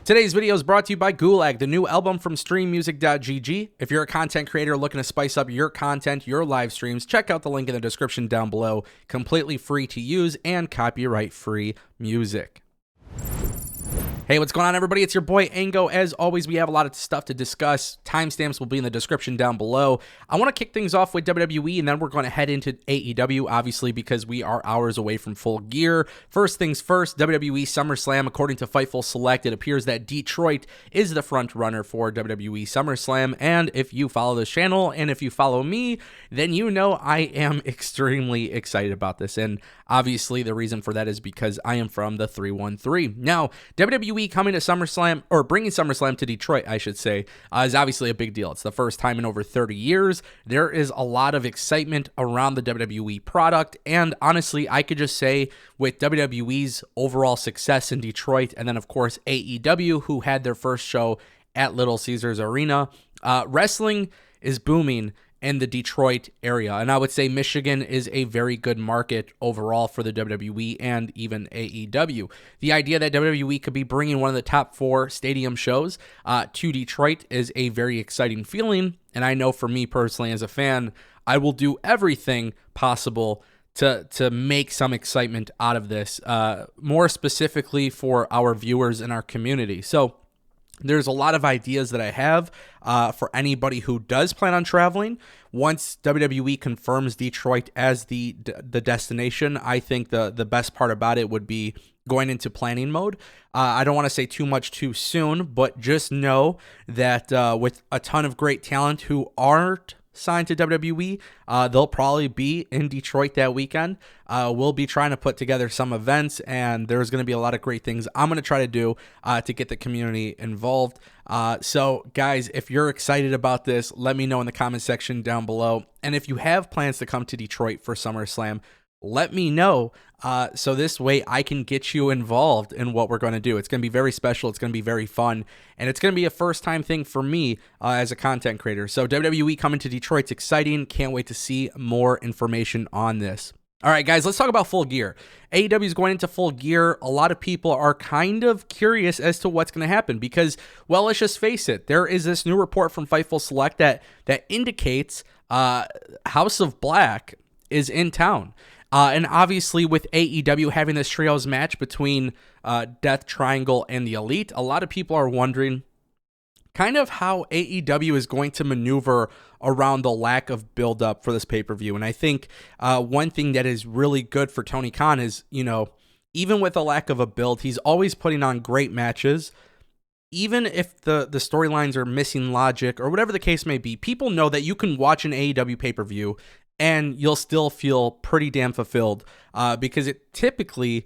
Today's video is brought to you by Gulag, the new album from streammusic.gg. If you're a content creator looking to spice up your content, your live streams, check out the link in the description down below. Completely free to use and copyright-free music. Hey, what's going on, everybody? It's your boy Aew. As always, we have a lot of stuff to discuss. Timestamps will be in the description down below. I want to kick things off with WWE, and then we're going to head into AEW, obviously, because we are hours away from Full Gear. First things first, WWE SummerSlam. According to Fightful Select, it appears that Detroit is the front runner for WWE SummerSlam, and if you follow this channel, and if you follow me, then you know I am extremely excited about this, and obviously the reason for that is because I am from the 313. Now, WWE coming to SummerSlam, or bringing SummerSlam to Detroit, I should say, is obviously a big deal. It's the first time in over 30 years. There is a lot of excitement around the WWE product, and honestly, I could just say with WWE's overall success in Detroit, and then of course AEW, who had their first show at Little Caesars Arena, wrestling is booming in the Detroit area, and I would say Michigan is a very good market overall for the WWE and even AEW. The idea that WWE could be bringing one of the top 4 stadium shows to Detroit is a very exciting feeling, and I know for me personally as a fan, I will do everything possible to make some excitement out of this, more specifically for our viewers and our community. So there's a lot of ideas that I have for anybody who does plan on traveling. Once WWE confirms Detroit as the destination, I think the best part about it would be going into planning mode. I don't want to say too much too soon, but just know that with a ton of great talent who aren't signed to WWE, they'll probably be in Detroit that weekend. We'll be trying to put together some events, and there's going to be a lot of great things I'm going to try to do to get the community involved. So guys, if you're excited about this, let me know in the comment section down below. And if you have plans to come to Detroit for SummerSlam, let me know, so this way I can get you involved in what we're going to do. It's going to be very special. It's going to be very fun, and it's going to be a first-time thing for me as a content creator. So WWE coming to Detroit's exciting. Can't wait to see more information on this. All right, guys, let's talk about Full Gear. AEW is going into Full Gear. A lot of people are kind of curious as to what's going to happen because, well, let's just face it. There is this new report from Fightful Select that indicates House of Black is in town. And obviously with AEW having this trios match between Death Triangle and the Elite, a lot of people are wondering kind of how AEW is going to maneuver around the lack of build-up for this pay-per-view. And I think one thing that is really good for Tony Khan is, you know, even with a lack of a build, he's always putting on great matches. Even if the storylines are missing logic or whatever the case may be, people know that you can watch an AEW pay-per-view and you'll still feel pretty damn fulfilled because it typically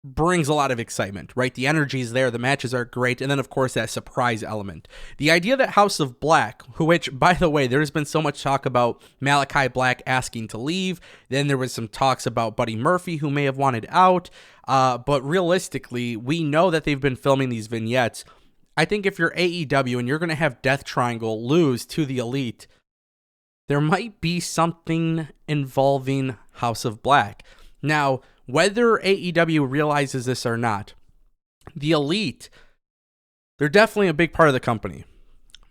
brings a lot of excitement, right? The energy is there, the matches are great, and then, of course, that surprise element. The idea that House of Black, which, by the way, there's been so much talk about Malachi Black asking to leave, then there was some talks about Buddy Murphy, who may have wanted out, but realistically, we know that they've been filming these vignettes. I think if you're AEW and you're going to have Death Triangle lose to the Elite, there might be something involving House of Black. Now, whether AEW realizes this or not, the Elite, they're definitely a big part of the company.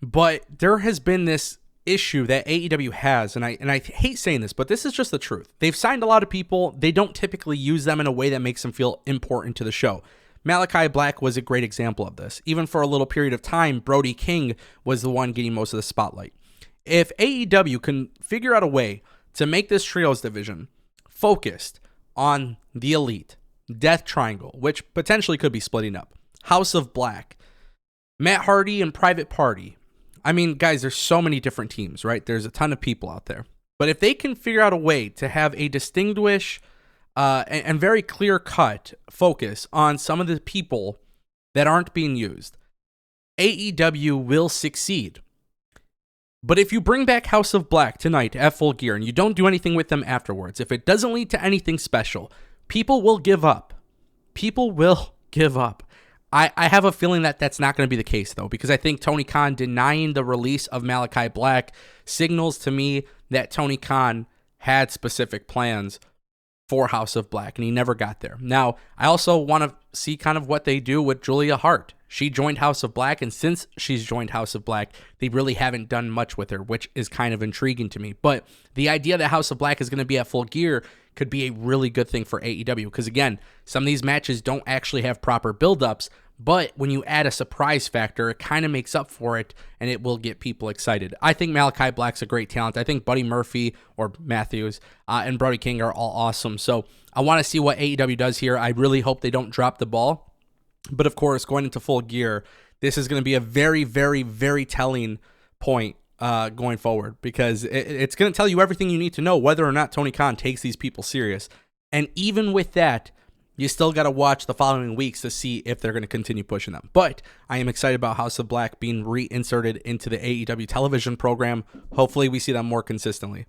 But there has been this issue that AEW has, and I hate saying this, but this is just the truth. They've signed a lot of people. They don't typically use them in a way that makes them feel important to the show. Malachi Black was a great example of this. Even for a little period of time, Brody King was the one getting most of the spotlight. If AEW can figure out a way to make this trios division focused on the Elite, Death Triangle, which potentially could be splitting up, House of Black, Matt Hardy, and Private Party. I mean, guys, there's so many different teams, right? There's a ton of people out there. But if they can figure out a way to have a distinguished and very clear-cut focus on some of the people that aren't being used, AEW will succeed. But if you bring back House of Black tonight at Full Gear and you don't do anything with them afterwards, if it doesn't lead to anything special, people will give up. People will give up. I have a feeling that that's not going to be the case, though, because I think Tony Khan denying the release of Malachi Black signals to me that Tony Khan had specific plans for House of Black, and he never got there. Now, I also want to see kind of what they do with Julia Hart. She joined House of Black, and since she's joined House of Black, they really haven't done much with her, which is kind of intriguing to me. But the idea that House of Black is going to be at Full Gear could be a really good thing for AEW, because again, some of these matches don't actually have proper build-ups, but when you add a surprise factor, it kind of makes up for it, and it will get people excited. I think Malachi Black's a great talent. I think Buddy Murphy, or Matthews, and Brody King are all awesome. So I want to see what AEW does here. I really hope they don't drop the ball. But of course, going into Full Gear, this is going to be a very, very, very telling point going forward, because it's going to tell you everything you need to know whether or not Tony Khan takes these people serious. And even with that, you still got to watch the following weeks to see if they're going to continue pushing them. But I am excited about House of Black being reinserted into the AEW television program. Hopefully we see them more consistently.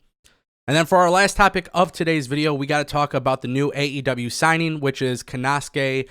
And then for our last topic of today's video, we got to talk about the new AEW signing, which is Konosuke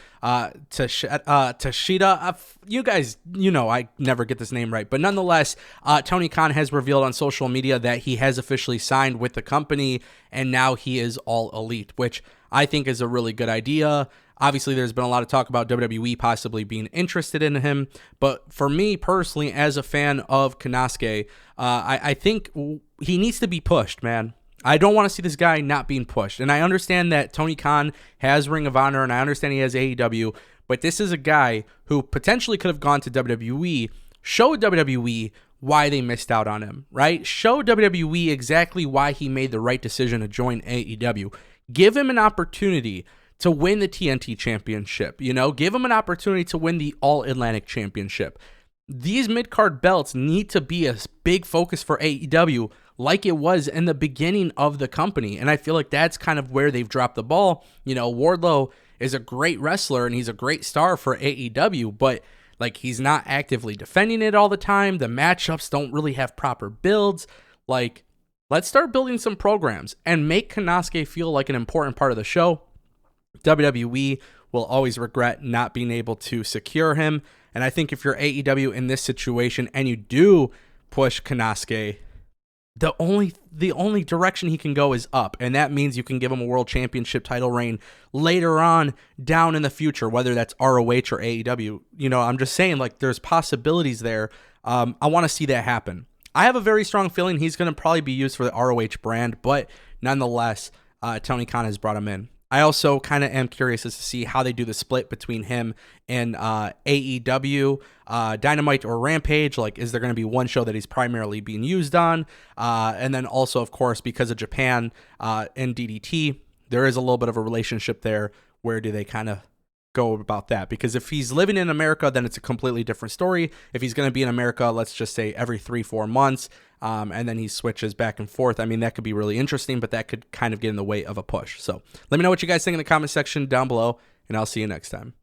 Takeshita. You guys, I never get this name right. But nonetheless, Tony Khan has revealed on social media that he has officially signed with the company, and now he is All Elite, which I think is a really good idea. Obviously, there's been a lot of talk about WWE possibly being interested in him. But for me personally, as a fan of Konosuke, I think he needs to be pushed, man. I don't want to see this guy not being pushed. And I understand that Tony Khan has Ring of Honor, and I understand he has AEW, but this is a guy who potentially could have gone to WWE, showed WWE why they missed out on him, right? Show WWE exactly why he made the right decision to join AEW. Give him an opportunity to win the TNT Championship, Give him an opportunity to win the All-Atlantic Championship. These mid-card belts need to be a big focus for AEW, like it was in the beginning of the company. And I feel like that's kind of where they've dropped the ball. Wardlow is a great wrestler and he's a great star for AEW, but he's not actively defending it all the time. The matchups don't really have proper builds. Let's start building some programs and make Konosuke feel like an important part of the show. WWE will always regret not being able to secure him. And I think if you're AEW in this situation and you do push Konosuke, the only direction he can go is up, and that means you can give him a world championship title reign later on down in the future, whether that's ROH or AEW. I'm just saying, there's possibilities there. I want to see that happen. I have a very strong feeling he's going to probably be used for the ROH brand, but nonetheless, Tony Khan has brought him in. I also kind of am curious as to see how they do the split between him and AEW, Dynamite or Rampage. Is there going to be one show that he's primarily being used on? And then also, of course, because of Japan and DDT, there is a little bit of a relationship there. Where do they kind of go about that? Because if he's living in America, then it's a completely different story. If he's going to be in America, let's just say every 3-4 months, and then he switches back and forth, that could be really interesting, but that could kind of get in the way of a push. So let me know what you guys think in the comment section down below, and I'll see you next time.